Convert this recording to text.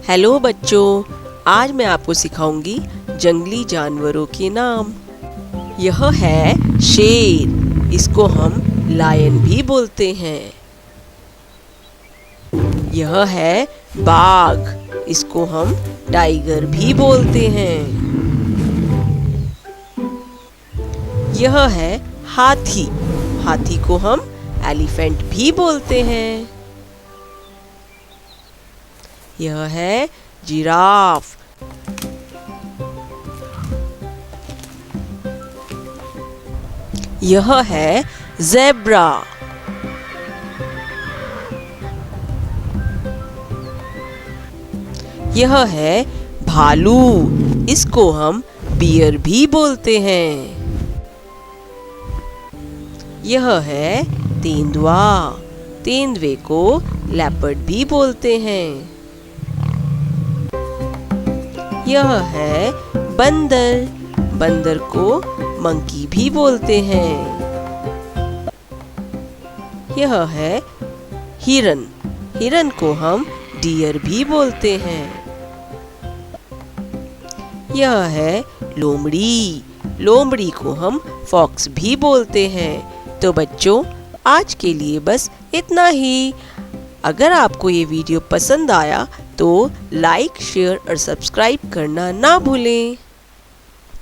Hello बच्चों, आज मैं आपको सिखाऊंगी जंगली जानवरों के नाम। यह है शेर, इसको हम लायन भी बोलते हैं। यह है बाघ, इसको हम टाइगर भी बोलते हैं। यह है हाथी, हाथी को हम एलिफेंट भी बोलते हैं। यह है जिराफ, यह है ज़ेब्रा, यह है भालू, इसको हम बियर भी बोलते हैं। यह है तेंदुआ, तेंदुए को लेपर्ड भी बोलते हैं। यह है बंदर, बंदर को मंकी भी बोलते हैं। यह है हिरन, हिरन को हम डियर भी बोलते हैं। यह है लोमड़ी, लोमड़ी को हम फॉक्स भी बोलते हैं। तो बच्चों, आज के लिए बस इतना ही। अगर आपको ये वीडियो पसंद आया तो लाइक, शेयर और सब्सक्राइब करना ना भूलें।